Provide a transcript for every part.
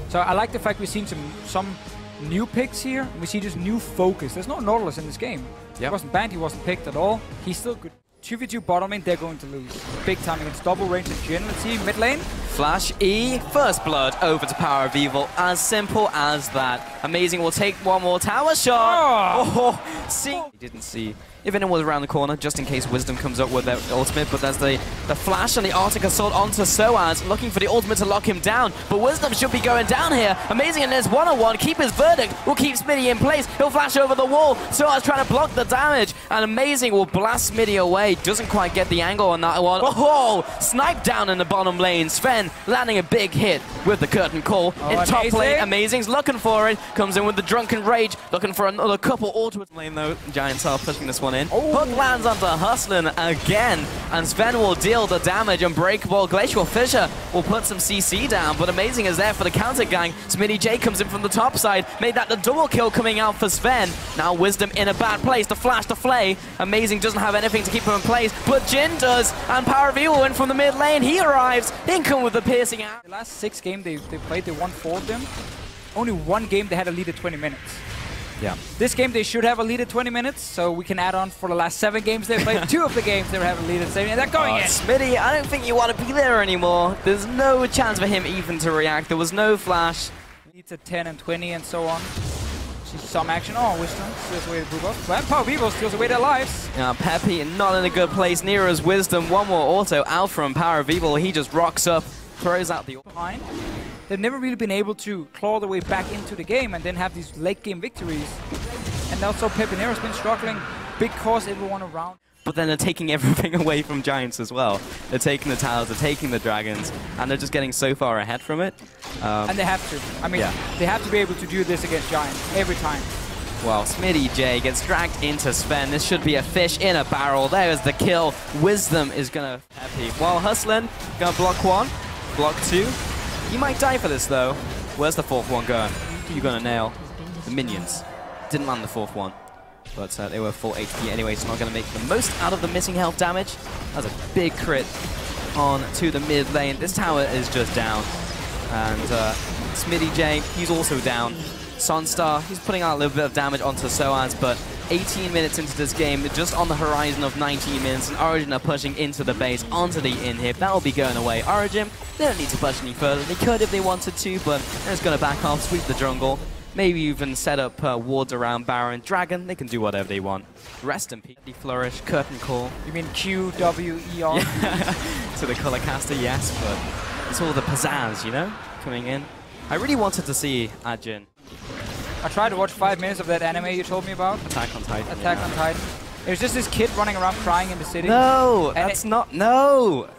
So I like the fact we've seen some new picks here. We see just new focus. There's no Nautilus in this game. He wasn't banned, he wasn't picked at all. He's still good. 2v2 bottom lane, they're going to lose. Big time against double range and Jin. Let's see, mid lane. Flash E, first blood over to Power of Evil. As simple as that. Amazing will take one more tower shot. Oh, see. He didn't see if anyone was around the corner, just in case Wisdom comes up with their ultimate. But there's the flash and the Arctic Assault onto Soaz, looking for the ultimate to lock him down. But Wisdom should be going down here. Amazing, and there's one-on-one. Keep his verdict. Will keep Smitty in place. He'll flash over the wall. Soaz trying to block the damage. And Amazing will blast Smitty away. Doesn't quite get the angle on that one. Oh, sniped down in the bottom lane. Sven landing a big hit with the curtain call. In top lane, Amazing's looking for it. Comes in with the Drunken Rage. Looking for another couple ultimate lane though. Giants are pushing this one in. Hook lands onto Hustlin again. And Sven will deal the damage. Unbreakable Glacial Fissure will put some CC down. But Amazing is there for the counter gang. Smitty J comes in from the top side. Made that the double kill coming out for Sven. Now Wisdom in a bad place. The flash, the flay. Amazing doesn't have anything to keep him in place. But Jin does. And Power of Evil in from the mid lane. He arrives. Income with the piercing out. The last 6 games they played, they won 4 of them. Only 1 game they had a lead at 20 minutes. Yeah. This game they should have a lead at 20 minutes, so we can add on for the last 7 games they played. 2 of the games they have a lead at 7 minutes. They're going in. Smitty, I don't think you want to be there anymore. There's no chance for him even to react. There was no flash. Leads at 10 and 20 and so on. See some action. Oh, Wisdom steals away the blue buff. But Power of Evil steals away their lives. Yeah, Peppy not in a good place. Nero's Wisdom. One more auto out from Power of Evil. He just rocks up, throws out the behind. They've never really been able to claw their way back into the game and then have these late game victories. And also Peppy Nero's been struggling because everyone around. But then they're taking everything away from Giants as well. They're taking the towers, they're taking the dragons, and they're just getting so far ahead from it. And they have to. I mean, they have to be able to do this against Giants every time. Well, Smitty J gets dragged into Sven. This should be a fish in a barrel. There's the kill. Wisdom is gonna happy. While Hustlin gonna block 1, block 2. He might die for this though. Where's the 4th one going? Who you gonna nail? The minions. Didn't land the 4th one. But they were full HP anyway, so not going to make the most out of the missing health damage. That's a big crit on to the mid lane. This tower is just down. And Smitty J, he's also down. Sunstar, he's putting out a little bit of damage onto Soaz, but 18 minutes into this game, just on the horizon of 19 minutes, and Origin are pushing into the base, onto the inhib. That will be going away. Origin, they don't need to push any further. They could if they wanted to, but they're just going to back off, sweep the jungle. Maybe even set up wards around Baron. Dragon, they can do whatever they want. Rest in peace. Flourish, curtain call. You mean QWER? Yeah. To the color caster, yes, but it's all the pizzazz, you know, coming in. I really wanted to see Ajin. I tried to watch 5 minutes of that anime you told me about. Attack on Titan. Attack on Titan. It was just this kid running around crying in the city. No, that's not, no!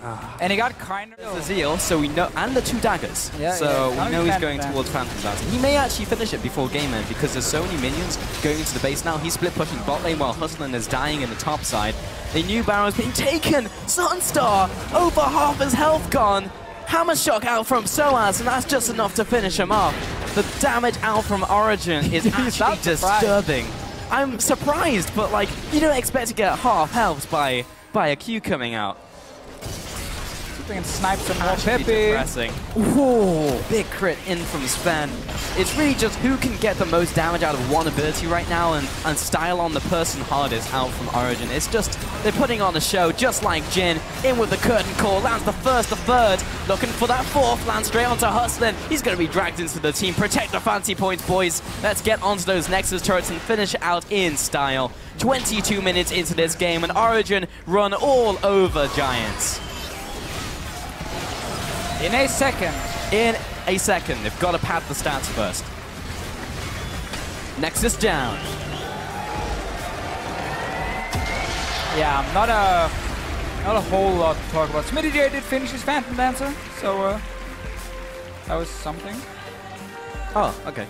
And he got kind of... The Zeal, so we know, and the 2 daggers. Yeah, so yeah. we know he's going towards Phantom Blast. He may actually finish it before game end because there's so many minions going into the base now. He's split pushing bot lane while Hustlin is dying in the top side. They knew Baron was being taken! Sunstar! Over half his health gone! Hammer shock out from Soaz, and that's just enough to finish him off. The damage out from Origin is actually disturbing. I'm surprised, but like, you don't expect to get half health by a Q coming out. We can snipe some more Peppy. Ooh, big crit in from Sven. It's really just who can get the most damage out of one ability right now and style on the person hardest out from Origin. It's just, they're putting on a show just like Jin. In with the curtain call, lands the first, the third. Looking for that 4th, lands straight onto Hustlin. He's going to be dragged into the team. Protect the fancy points, boys. Let's get onto those Nexus turrets and finish it out in style. 22 minutes into this game, and Origin run all over Giants. In a second. In a second. They've got to pad the stats first. Nexus down. Yeah, not a whole lot to talk about. Smitty J did finish his Phantom Dancer, so that was something. Oh, okay.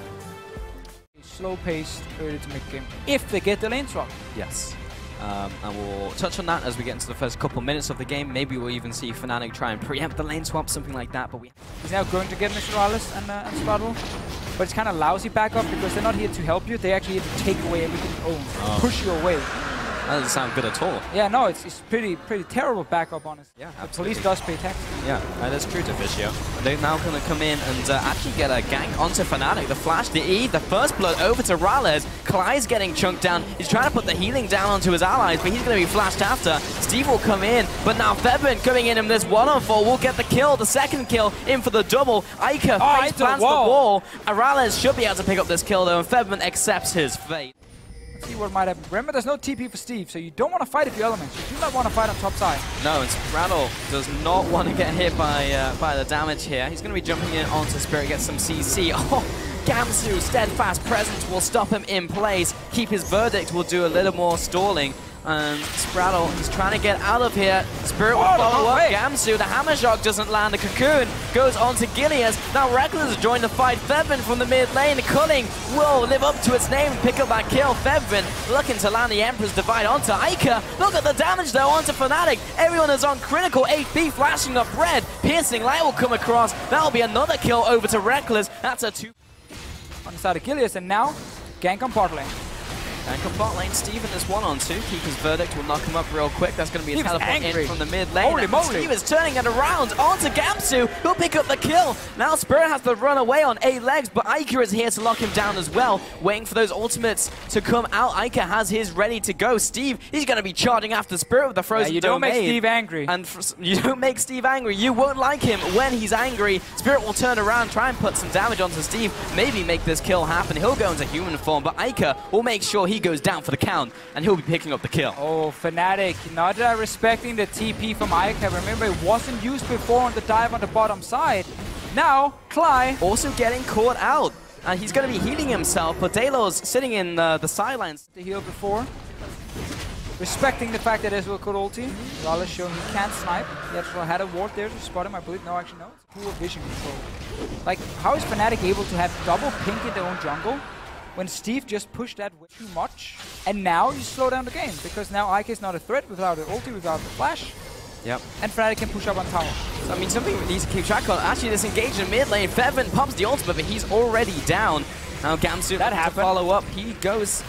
Slow-paced early to mid-game, if they get the lane swap. Yes. And we'll touch on that as we get into the first couple minutes of the game. Maybe we'll even see Fnatic try and preempt the lane swap, something like that. But he's now going to get Naturalis and Spartle. But it's kind of lousy backup because they're not here to help you. They're actually here to take away everything you own, push you away. That doesn't sound good at all. Yeah, no, it's pretty terrible backup, honestly. Yeah, the police does pay tax. Yeah, that is true to Vicio. They're now going to come in and actually get a gank onto Fnatic. The flash, the E, the first blood over to Rales. Clyde's getting chunked down. He's trying to put the healing down onto his allies, but he's going to be flashed after. Steve will come in, but now Febvin coming in this 1-on-4 will get the kill, the second kill, in for the double. Ica face plants the wall. Rales should be able to pick up this kill though, and Febvin accepts his fate. Let's see what might happen. Remember, there's no TP for Steve, so you don't want to fight if you're Elements. You do not want to fight on top side. No, and Spraddle does not want to get hit by the damage here. He's going to be jumping in onto Spirit, get some CC. Oh, Gamsu, steadfast presence will stop him in place. Keep his verdict, will do a little more stalling. And Spraddle, he's trying to get out of here. Spirit will follow up. Gamsu, the hammer shock doesn't land. The cocoon goes on to Gilius. Now Reckless has joined the fight. Febvin from the mid lane. Culling will live up to its name and pick up that kill. Febvin looking to land the Emperor's Divide onto Ica. Look at the damage though onto Fnatic. Everyone is on critical. HP flashing up red. Piercing light will come across. That'll be another kill over to Reckless. That's a 2 on the side of Gilius, and now gank on bot lane. And on bot lane, Steve in this 1-on-2. Keep his verdict, will knock him up real quick. That's going to be a teleport in from the mid lane. Holy moly. Steve is turning it around onto Gamsu, who'll pick up the kill. Now Spirit has to run away on 8 legs, but Ica is here to lock him down as well, waiting for those ultimates to come out. Ica has his ready to go. Steve, he's going to be charging after Spirit with the frozen you don't make Steve angry. And you don't make Steve angry. You won't like him when he's angry. Spirit will turn around, try and put some damage onto Steve, maybe make this kill happen. He'll go into human form, but Ica will make sure he goes down for the count, and he'll be picking up the kill. Oh, Fnatic not respecting the TP from Ica. Remember, it wasn't used before on the dive on the bottom side. Now, Clyde also getting caught out. He's going to be healing himself, but Delos sitting in the sidelines. To heal before. Respecting the fact that Ezreal could ulti. Raleigh showing he can't snipe. He actually had a ward there to spot him, I believe. No, actually, no. It's poor vision control. Like, how is Fnatic able to have double pink in their own jungle when Steve just pushed that way too much? And now you slow down the game, because now Ica is not a threat without the ulti, without the flash. Yep. And Fnatic can push up on tower. So, I mean, something we need to keep track on. Actually, this engaged in mid lane. Febvin pumps the ultimate, but he's already down. Now Gamsu to follow up. He goes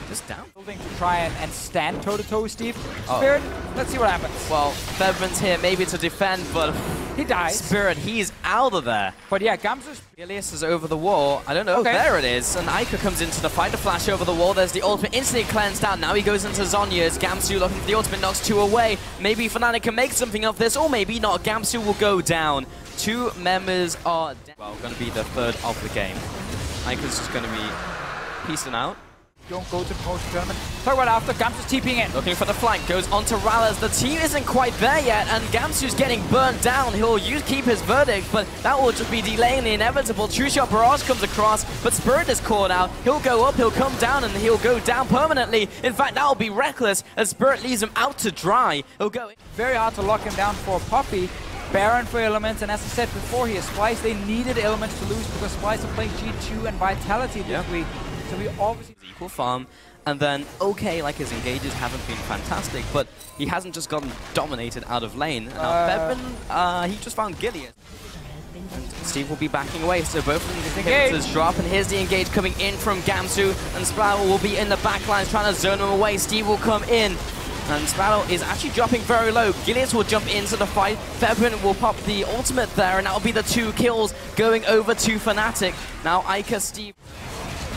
just down. To try and stand toe-to-toe with Steve. Spirit, let's see what happens. Well, Febvin's here maybe to defend, but he dies. Spirit, he's out of there. But yeah, Gamsu's... Gilius is over the wall. I don't know. Okay. There it is. And Ica comes into the fight. The flash over the wall. There's the ultimate instantly cleansed out. Now he goes into Zhonya's. Gamsu looking for the ultimate, knocks 2 away. Maybe Fnatic can make something of this, or maybe not. Gamsu will go down. 2 members are down. Well, going to be the 3rd of the game. Ica's just going to be peacing out. Don't go to the promotion tournament. Talk about after. Gamsu's TPing in. Looking for the flank. Goes on to Rales. The team isn't quite there yet, and Gamsu's getting burnt down. He'll keep his verdict, but that will just be delaying the inevitable. True Shot Barrage comes across, but Spirit is caught out. He'll go up, he'll come down, and he'll go down permanently. In fact, that will be Reckless, as Spirit leaves him out to dry. He'll go in. Very hard to lock him down for Poppy. Baron for Elements, and as I said before here, Splice, they needed Elements to lose because Splice are playing G2 and Vitality this week. So we obviously... Equal farm, and then, okay, like his engages haven't been fantastic, but he hasn't just gotten dominated out of lane. Now, Febvin, he just found Gilius. And Steve will be backing away, so both of them inhibitors drop, and here's the engage coming in from Gamsu, and Spraddle will be in the backlines trying to zone him away. Steve will come in, and Spraddle is actually dropping very low. Gilius will jump into the fight. Febvin will pop the ultimate there, and that will be the 2 kills going over to Fnatic. Now, Ica, Steve...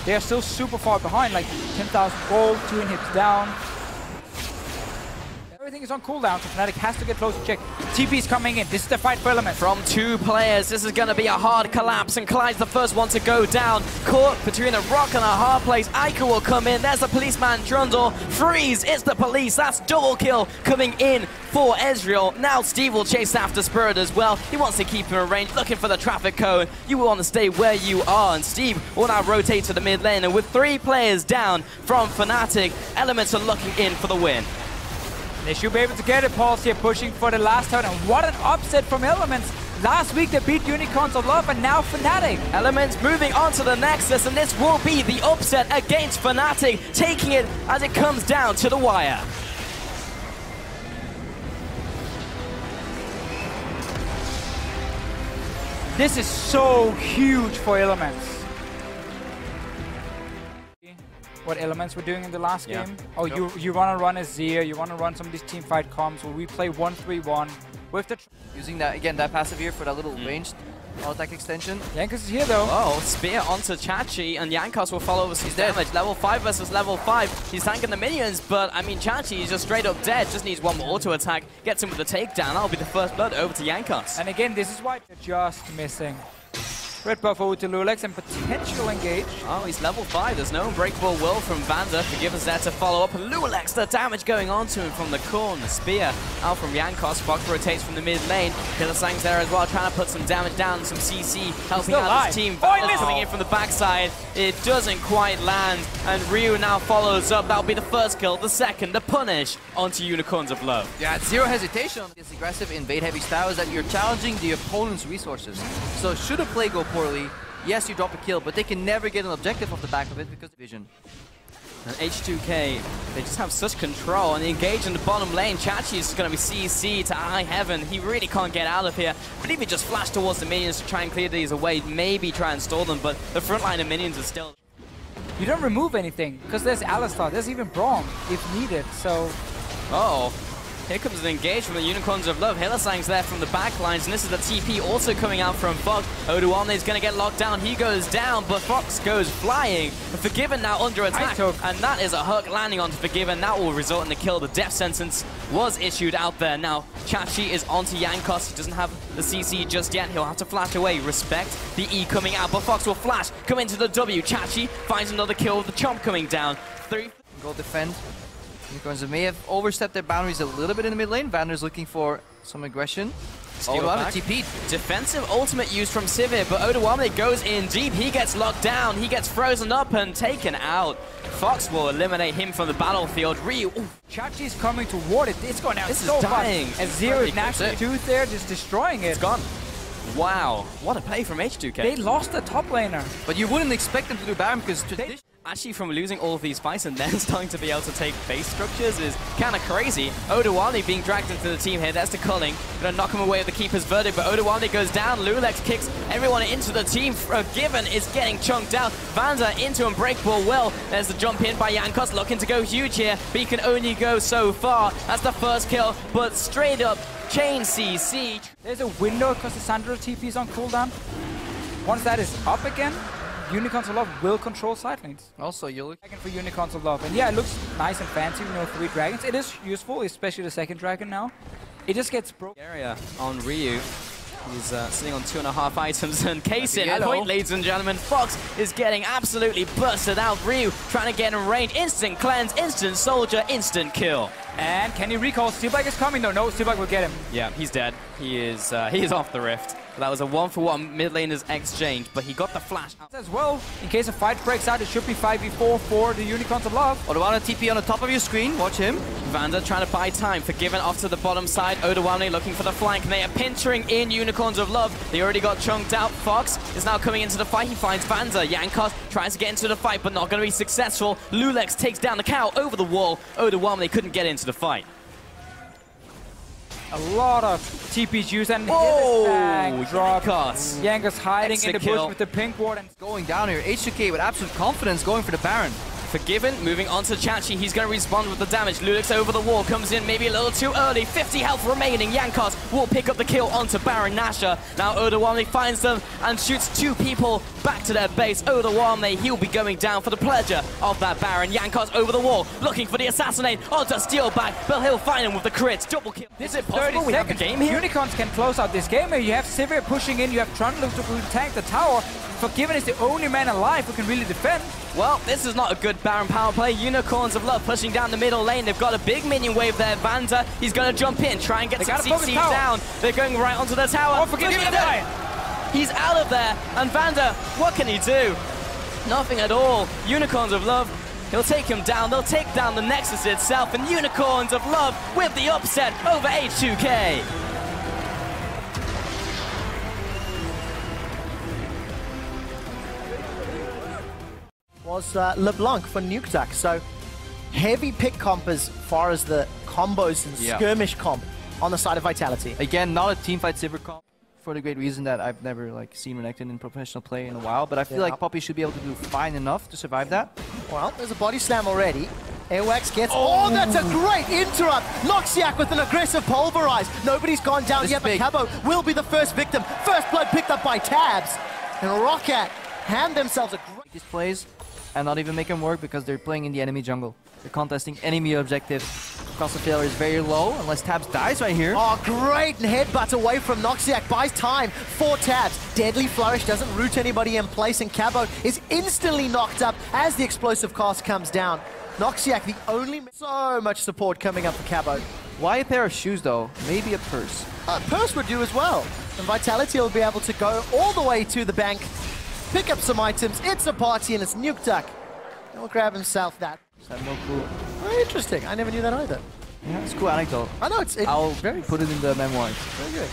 They are still super far behind, like 10,000 gold, 2 inhibs down. Everything is on cooldown, so Fnatic has to get close to check. TP's coming in. This is the fight for Element. From 2 players, this is going to be a hard collapse, and Clyde's the first one to go down. Caught between a rock and a hard place. Ica will come in. There's the policeman, Trundle. Freeze! It's the police. That's double kill coming in for Ezreal. Now Steve will chase after Spirit as well. He wants to keep him in range, looking for the traffic cone. You will want to stay where you are, and Steve will now rotate to the mid lane. And with 3 players down from Fnatic, Elements are looking in for the win. They should be able to get it. Paul's here pushing for the last turn, and what an upset from Elements. Last week they beat Unicorns of Love, and now Fnatic. Elements moving on to the Nexus, and this will be the upset against Fnatic, taking it as it comes down to the wire. This is so huge for Elements. what elements we're doing in the last Yeah. game. Oh, you want to run a Zir, you want to run some of these team fight comps where we play 1-3-1 with the... Using that, again, that passive here for that little ranged attack extension. Jankos is here though. Oh, spear onto Chachi, and Jankos will follow with some damage. Level 5 versus level 5. He's tanking the minions, but I mean, Chachi is just straight up dead. Just needs one more auto attack. Gets him with the takedown. That'll be the first blood over to Jankos. And again, this is why they're just missing. Red buff over to Lulex and potential engage. Oh, he's level 5. There's no unbreakable will from Vander. Forgiveness there to follow up. Lulex, the damage going on to him from the corner. Spear out from Jankos. Fox rotates from the mid lane. Hillsang's there as well, trying to put some damage down. Some CC helping out his team. Vander's coming in from the backside. It doesn't quite land. And Ryu now follows up. That'll be the first kill. The second, the punish onto Unicorns of Love. Yeah, it's zero hesitation on this aggressive invade-heavy style is that you're challenging the opponent's resources. So should a play go poorly, yes, you drop a kill, but they can never get an objective off the back of it because of vision. And H2K, they just have such control, and they engage in the bottom lane. Chachi is going to be CC to high heaven. He really can't get out of here. I believe he just flashed towards the minions to try and clear these away, maybe try and stall them, but the front line of minions is still... You don't remove anything, because there's Alistar, there's even Braum if needed, so... Oh, here comes an engage from the Unicorns of Love. Hillsang's there from the back lines, and this is the TP also coming out from Fox. Oduwalne is going to get locked down. He goes down, but Fox goes flying. Forgiven now under attack, and that is a hook landing onto Forgiven. That will result in the kill. The death sentence was issued out there. Now, Chachi is onto Jankos. He doesn't have the CC just yet. He'll have to flash away. Respect the E coming out, but Fox will flash, come into the W. Chachi finds another kill with the Chomp coming down. 3. Go defend. Unicorns may have overstepped their boundaries a little bit in the mid lane. Vander's looking for some aggression. Oduwalne TP'd. Defensive ultimate used from Sivir, but Oduwalne goes in deep. He gets locked down. He gets frozen up and taken out. Fox will eliminate him from the battlefield. Ryu. Chachi's coming toward it. It's going out. This so is dying. As Zero National Tooth there, just destroying it. It's gone. Wow. What a play from H2K. They lost the top laner. But you wouldn't expect them to do Baron because actually, from losing all of these fights and then starting to be able to take base structures is kind of crazy. Oduwalne being dragged into the team here. There's the culling. Gonna knock him away with the keeper's verdict, but Oduwalne goes down. Lulex kicks everyone into the team. Forgiven is getting chunked out. Vander into Unbreakable Will. There's the jump in by Jankos, looking to go huge here, but he can only go so far. That's the first kill, but straight up chain CC. There's a window because the Sandra TP is on cooldown. Once that is up again, Unicorns of Love will control side lanes. Also, you look For Unicorns of Love. And yeah, it looks nice and fancy, 3 dragons. It is useful, especially the second dragon now. It just gets broken. Area on Ryu. He's sitting on 2.5 items, and case in point, ladies and gentlemen. Fox is getting absolutely bursted out. Ryu trying to get in range. Instant cleanse, instant soldier, instant kill. And can he recall? Steelback is coming though. No, Steelback will get him. Yeah, he's dead. He is off the rift. That was a 1-for-1 mid laners exchange, but he got the flash out. As well, in case a fight breaks out, it should be 5v4 for the Unicorns of Love. Oduwalne TP on the top of your screen. Watch him. Vander trying to buy time. Forgiven off to the bottom side. Oduwalne looking for the flank. They are pinching in Unicorns of Love. They already got chunked out. Fox is now coming into the fight. He finds Vander. Jankos tries to get into the fight, but not going to be successful. Lulex takes down the cow over the wall. Oduwalne couldn't get into the fight. A lot of TPs used and drop. Jankos hiding in the bush with the pink ward and going down here. H2K with absolute confidence going for the Baron. Forgiven, moving on to Chachi. He's going to respond with the damage. Lulex over the wall, comes in maybe a little too early. 50 health remaining. Jankos will pick up the kill onto Baron Nashor. Now Oduwalne finds them and shoots 2 people back to their base. Oduwalne, he'll be going down for the pleasure of that Baron. Jankos over the wall, looking for the assassinate onto Steelback, but he'll find him with the crits. Double kill. Is it possible we have the game here? Unicorns can close out this game. You have Sivir pushing in, you have Trundle to tank the tower. Forgiven is the only man alive who can really defend. Well, this is not a good Baron power play. Unicorns of Love pushing down the middle lane. They've got a big minion wave there. Vander, he's going to jump in, try and get some CC down. They're going right onto the tower. Oh, Forgiven die. He's out of there. And Vander, what can he do? Nothing at all. Unicorns of Love, he'll take him down. They'll take down the Nexus itself. And Unicorns of Love with the upset over H2K. Was LeBlanc for Nuke Attack. So heavy pick comp as far as the combos and skirmish comp on the side of Vitality. Again, not a teamfight Sivir comp for the great reason that I've never seen Renekton in professional play in a while, but I feel like Poppy should be able to do fine enough to survive that. Well, there's a body slam already. Airwax gets... Oh, that's a great interrupt! Noxiac with an aggressive pulverize. Nobody's gone down yet, but Cabo will be the first victim. First blood picked up by Tabs. And Rocket hand themselves a great... These plays and not even make them work because they're playing in the enemy jungle. They're contesting enemy objective. Cost of failure is very low unless Tabs dies right here. Oh, great headbutt away from Noxiac. Buys time for Tabs. Deadly Flourish doesn't root anybody in place, and Cabo is instantly knocked up as the explosive cast comes down. Noxiac, the only... So much support coming up for Cabo. Why a pair of shoes, though? Maybe a purse. A purse would do as well. And Vitality will be able to go all the way to the bank, pick up some items. It's a party, and it's Nuke Duck. He'll grab himself that. I have no clue. Very interesting. I never knew that either. Yeah, it's a cool anecdote. I know, it's I'll very put it in the memoirs. Very good.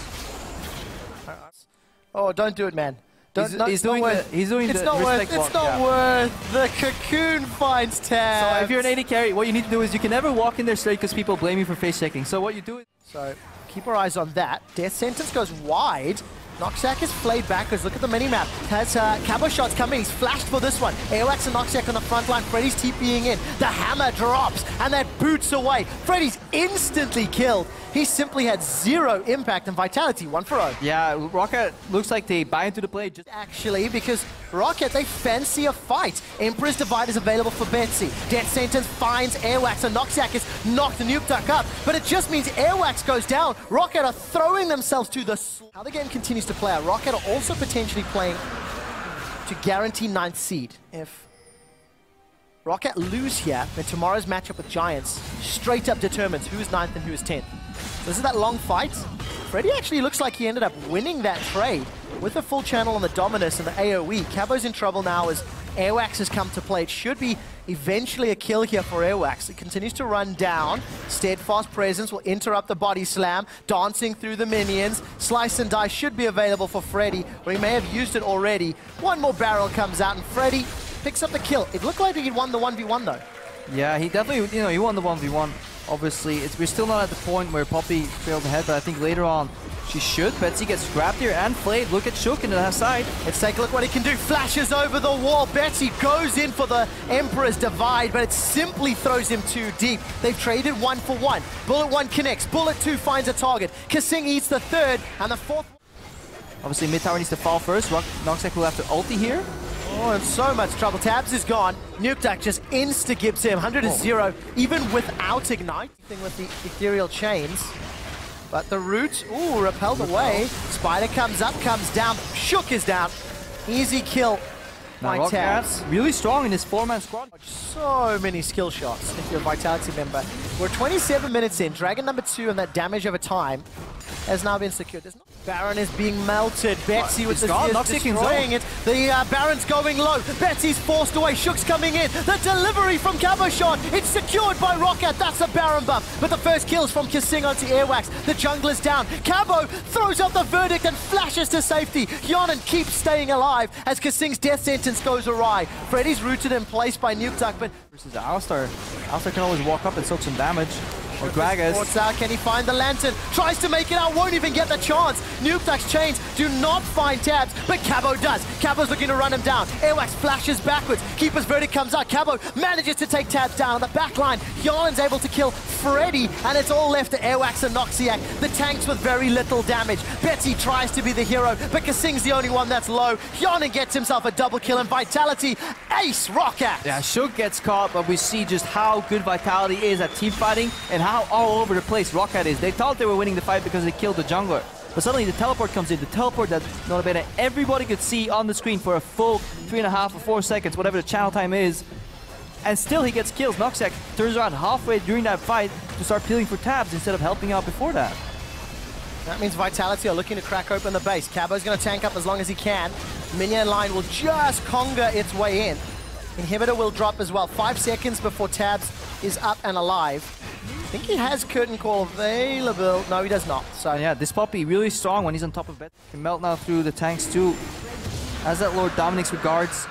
Oh, don't do it, man. He's doing the It's not worth. The cocoon finds Tabs. So if you're an AD carry, what you need to do is you can never walk in there straight because people blame you for face checking. So what you do is... So keep our eyes on that. Death Sentence goes wide. Noxiac is flayed backwards. Look at the minimap. Has Cabo shots coming. He's flashed for this one. Airwax and Noxiac on the front line. Freddy's TPing in. The hammer drops and that boots away. Freddy's instantly killed. He simply had zero impact and Vitality 1-0. Yeah, Rocket looks like they buy into the play. Actually, because Rocket, they fancy a fight. Emperor's Divide is available for Betsy. Death Sentence finds Airwax and Noxiac is knocked the Nuke Duck up. But it just means Airwax goes down. Rocket are throwing themselves to the... How the game continues to play out, Rocket are also potentially playing to guarantee 9th seed. If Rocket lose here, then tomorrow's matchup with Giants straight up determines who's 9th and who is 10th. So this is that long fight. Freddy actually looks like he ended up winning that trade with a full channel on the Dominus and the AoE. Cabo's in trouble now as Airwax has come to play. It should be eventually a kill here for Airwax. It continues to run down. Steadfast Presence will interrupt the body slam, dancing through the minions. Slice and Die should be available for Freddy, or he may have used it already. One more barrel comes out and Freddy picks up the kill. It looked like he won the 1v1 though. Yeah, he definitely, he won the 1v1. Obviously, we're still not at the point where Poppy failed ahead, but I think later on she should. Betsy gets grabbed here and flayed. Look at Shook in the side. Let's take a look what he can do. Flashes over the wall. Betsy goes in for the Emperor's Divide, but it simply throws him too deep. They've traded 1 for 1. Bullet 1 connects. Bullet 2 finds a target. Kasing eats the third, and the fourth. Obviously, mid tower needs to fall first. Noxiac will have to ulti here. Oh, in so much trouble. Tabs is gone. Nuke Duck just insta-gives him. 100-0, even without Ignite. Thing with the ethereal chains. But the root, ooh, repelled away. Spider comes up, comes down. Shook is down. Easy kill by Tabs. Really strong in his 4-man squad. So many skill shots if you're a Vitality member. We're 27 minutes in. Dragon number 2 and that damage over time has now been secured. Baron is being melted. Betsy with the Spears destroying it. The Baron's going low. Betsy's forced away. Shook's coming in. The delivery from Cabo shot. It's secured by Rocket. That's a Baron buff. But the first kill's from Kasing onto Airwax. The jungler's down. Cabo throws out the verdict and flashes to safety. Yonan keeps staying alive as Kasing's death sentence goes awry. Freddy's rooted in place by Nuke Duck, but versus Alistar. Alistar can always walk up and soak some damage. Or Gragas. Out. Can he find the lantern? Tries to make it out, won't even get the chance. Nuke Duck's chains do not find Tabs, but Cabo does. Cabo's looking to run him down. Airwax flashes backwards. Keeper's verdict comes out. Cabo manages to take Tabs down. On the back line, Yarlin's able to kill Freddy, and it's all left to Airwax and Noxiac. The tanks with very little damage. Betsy tries to be the hero, but Kasing's the only one that's low. Yarlin gets himself a double kill, and Vitality ace Rocket. Yeah, Shook gets caught, but we see just how good Vitality is at team fighting and how all over the place Rocket is. They thought they were winning the fight because they killed the jungler. But suddenly the teleport comes in. The teleport that everybody could see on the screen for a full 3.5 or 4 seconds, whatever the channel time is. And still he gets kills. Noxiac turns around halfway during that fight to start peeling for Tabs instead of helping out before that. That means Vitality are looking to crack open the base. Cabo's going to tank up as long as he can. Minion line will just conga its way in. Inhibitor will drop as well. 5 seconds before Tabs is up and alive. I think he has Curtain Call available. No, he does not. So yeah, this Poppy really strong when he's on top of it. Can melt now through the tanks too. As that Lord Dominic's regards.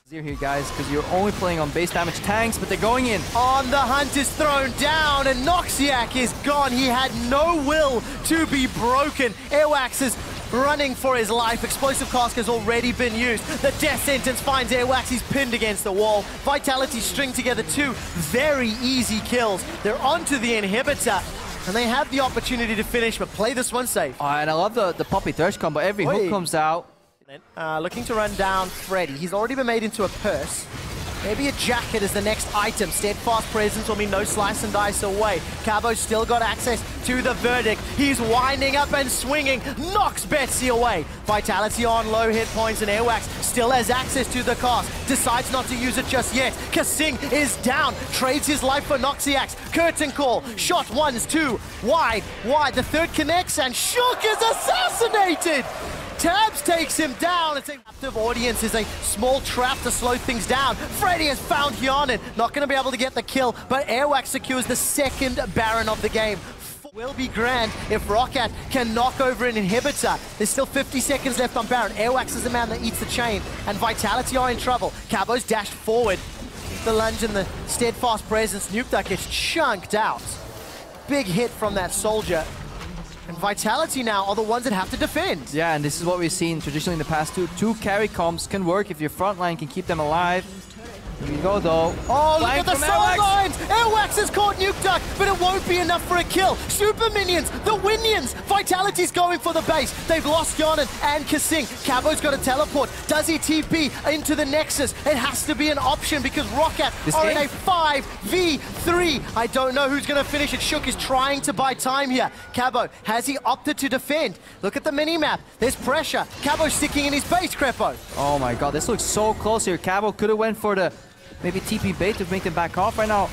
Here, guys, because you're only playing on base damage tanks, but they're going in. On the hunt is thrown down, and Noxiac is gone. He had no will to be broken. Airwax is running for his life. Explosive Cask has already been used. The death sentence finds Airwax. He's pinned against the wall. Vitality string together 2 very easy kills. They're onto the inhibitor, and they have the opportunity to finish, but play this one safe. Oh, and I love the Poppy Thirst combo. Every hook comes out. Looking to run down Freddy. He's already been made into a purse. Maybe a jacket is the next item. Steadfast presence will be no slice and dice away. Cabo's still got access to the verdict. He's winding up and swinging. Knocks Betsy away. Vitality on low hit points, and Airwax still has access to the cast. Decides not to use it just yet. Kasing is down. Trades his life for Noxiax. Curtain call. Shot 1's 2. Wide. The third connects, and Shook is assassinated. Tabs takes him down. It's a captive audience, is a small trap to slow things down. Freddy has found Hyanin. Not going to be able to get the kill, but Airwax secures the second Baron of the game. Will be grand if Rocket can knock over an inhibitor. There's still 50 seconds left on Baron. Airwax is the man that eats the chain, and Vitality are in trouble. Cabo's dashed forward. The lunge and the steadfast presence. Nukeduck gets chunked out. Big hit from that soldier. And Vitality now are the ones that have to defend. Yeah, and this is what we've seen traditionally in the past. Two carry comps can work if your front line can keep them alive. Here we go, though. Oh, look at the sidelines! Airwax has caught Nukeduck, but it won't be enough for a kill. Super Minions, the Winions! Vitality's going for the base. They've lost Hyanin and Kasing. Cabo's got a teleport. Does he TP into the Nexus? It has to be an option because Rocket are in a 5v3. I don't know who's going to finish it. Shook is trying to buy time here. Cabo, has he opted to defend? Look at the mini-map. There's pressure. Cabo's sticking in his base, Crepo. Oh my god, this looks so close here. Cabo could have went for the maybe TP bait to make them back off right now.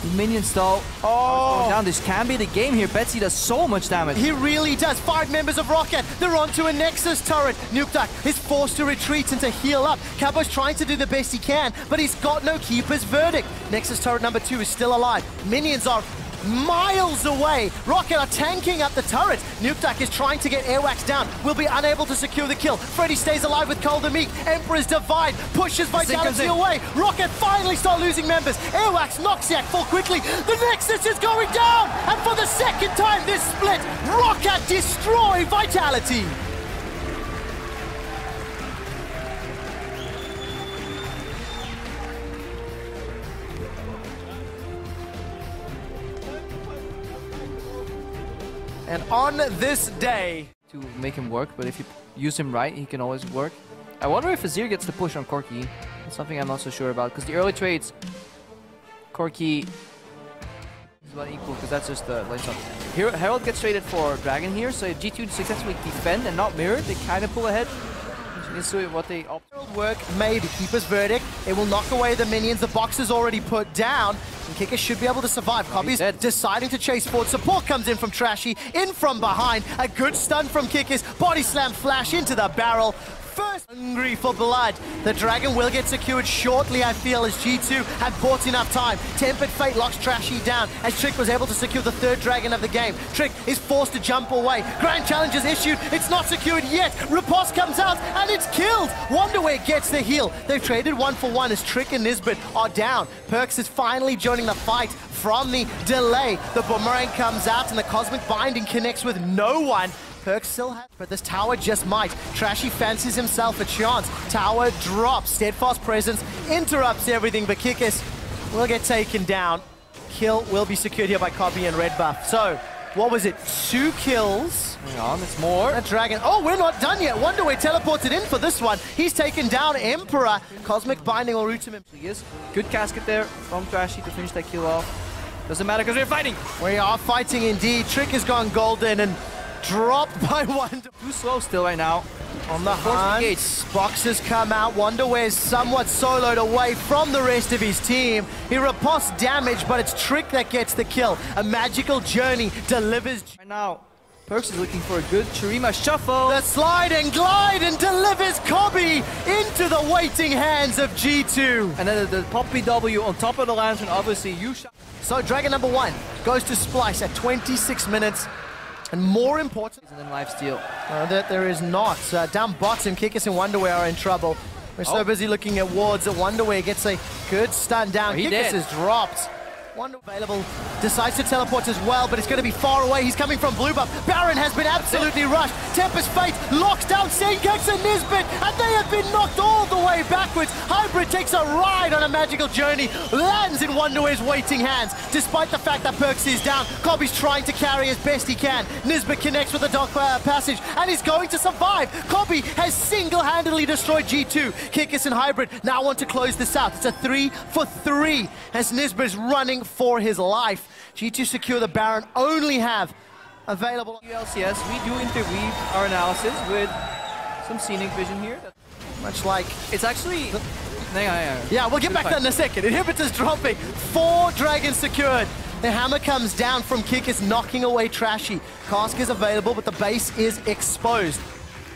The minions though. Oh, down. This can be the game here. Betsy does so much damage. He really does. 5 members of Rocket. They're onto a Nexus turret. Nukeduck is forced to retreat and to heal up. Cabo's trying to do the best he can, but he's got no keeper's verdict. Nexus turret number 2 is still alive. Minions are miles away. Rocket are tanking up the turret. Nukeduck is trying to get Airwax down. Will be unable to secure the kill. Freddy stays alive with Cold and Meek. Emperor's Divide pushes Vitality away. Rocket finally start losing members. Airwax knocks Yak fall quickly. The Nexus is going down. And for the second time this split, Rocket destroy Vitality. And on this day, to make him work, but if you use him right, he can always work. I wonder if Azir gets the push on Corki. That's something I'm not so sure about, because the early trades, Corki is about equal, because that's just the lights on. Here, Herald gets traded for Dragon here, so if G2 successfully defend and not mirror, they kind of pull ahead. So what they opt. Work made. Keeper's verdict. It will knock away the minions. The box is already put down. And Kicker should be able to survive. Cobby's deciding to chase forward. Support comes in from Trashy. In from behind. A good stun from Kickers. Body slam flash into the barrel. First hungry for blood. The Dragon will get secured shortly, I feel, as G2 have bought enough time. Tempered Fate locks Trashy down as Trick was able to secure the third Dragon of the game. Trick is forced to jump away. Grand Challenge is issued. It's not secured yet. Riposte comes out and it's killed. Wonderware gets the heal. They've traded 1-for-1 as Trick and Nisbet are down. Perks is finally joining the fight from the delay. The boomerang comes out and the Cosmic Binding connects with no one. Perks still has, but this tower just might. Trashy fancies himself a chance. Tower drops. Steadfast presence interrupts everything, but Kikis will get taken down. Kill will be secured here by Copy and Red Buff. So, what was it? 2 kills. Hang on, it's more. A Dragon. Oh, we're not done yet. Wonderway teleported in for this one. He's taken down Emperor. Cosmic Binding will root him. Good casket there from Trashy to finish that kill off. Doesn't matter because we're fighting. We are fighting indeed. Trick has gone golden and dropped by 1. Too slow still right now. On the hunt, boxes come out. Wonderware is somewhat soloed away from the rest of his team. He riposts damage, but it's Trick that gets the kill. A magical journey delivers. Right now, Perks is looking for a good Shurima shuffle. The slide and glide and delivers Cobby into the waiting hands of G2. And then the Poppy W on top of the lantern, obviously. So Dragon number 1 goes to Splice at 26 minutes. And more important, and then lifesteal. That there is not. Down bottom, Kikis and Wonderware are in trouble. We're so busy looking at wards that Wonderware gets a good stun down. Kikis is dropped. Wonder available decides to teleport as well, but it's going to be far away. He's coming from blue buff. Baron has been absolutely rushed. Tempest Fate locks down Senkex and Nisbet, and they have been knocked all the way backwards. Hybrid takes a ride on a magical journey, lands in Wonderware's waiting hands. Despite the fact that Perks is down, Kobe's trying to carry as best he can. Nisbet connects with the Dark Passage, and he's going to survive. Kobe has single-handedly destroyed G2. Kikis and Hybrid now want to close this out. It's a 3-for-3 as Nisbet is running for his life. G2 secure the Baron, only have available LCS. We do interweave our analysis with some scenic vision here. much like... It's actually... Yeah, we'll get back to that in a second. Inhibitor's dropping. 4 dragons secured. The hammer comes down from Kikis, knocking away Trashy. Cask is available, but the base is exposed.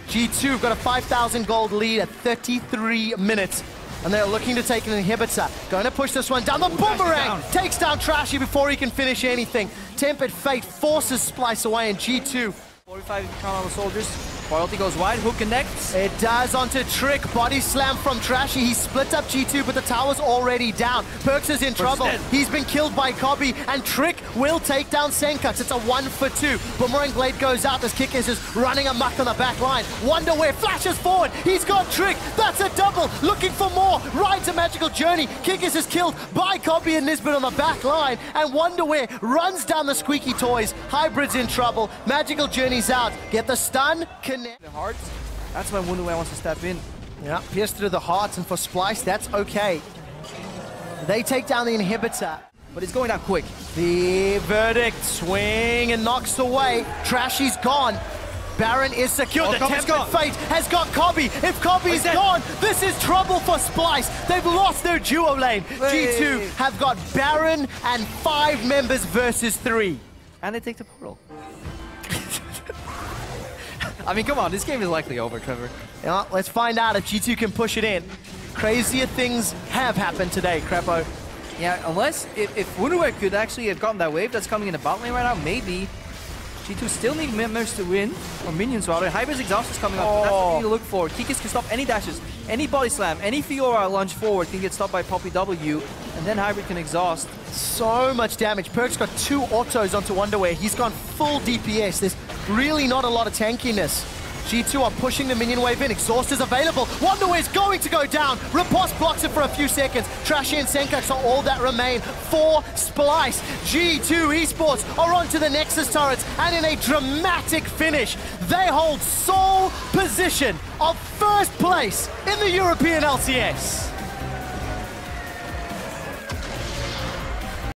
G2 have got a 5,000 gold lead at 33 minutes. And they're looking to take an inhibitor. Going to push this one down. The boomerang takes down Trashy before he can finish anything. Tempered Fate forces Splice away, and G2. 45 count on the soldiers. Royalty goes wide. Who connects? It does onto Trick. Body slam from Trashy. He split up G2, but the tower's already down. Perks is in trouble. He's been killed by Kobe, and Trick will take down Senkex. It's a 1-for-2. Boomerang Blade goes out as Kikis is running amok on the back line. Wonderware flashes forward. He's got Trick. That's a double. Looking for more. Rides a magical journey. Kikis is killed by Kobe and Nisbet on the back line, and Wonderware runs down the squeaky toys. Hybrid's in trouble. Magical journey's out. Get the stun. Connect. The hearts. That's when Wonderware wants to step in. Yeah, pierced through the hearts, and for Splice, that's okay. They take down the inhibitor. But it's going down quick. The verdict, swing and knocks away. Trashy's gone. Baron is secured. The Tempered Fate has got Kobe. If Kobe's gone, this is trouble for Splice. They've lost their duo lane. G2 have got Baron and 5 members versus 3. And they take the portal. I mean, come on, this game is likely over, Trevor. Yeah, let's find out if G2 can push it in. Crazier things have happened today, Crepo. Yeah, unless if Wonderware could actually have gotten that wave that's coming in the bot lane right now, maybe G2 still need members to win, or minions rather. Hybrid's exhaust is coming up. That's what we need to look for. Kikis can stop any dashes, any body slam, any Fiora lunge forward can get stopped by Poppy W, and then Hybrid can exhaust. So much damage. Perk's got 2 autos onto Wonderware. He's gone full DPS. There's really not a lot of tankiness. G2 are pushing the minion wave in. Exhaust is available. Wonderware's going to go down. Riposte blocks it for a few seconds. Trashy and Senkex are all that remain for Splice. G2 Esports are onto the Nexus turrets, and in a dramatic finish, they hold sole position of first place in the European LCS.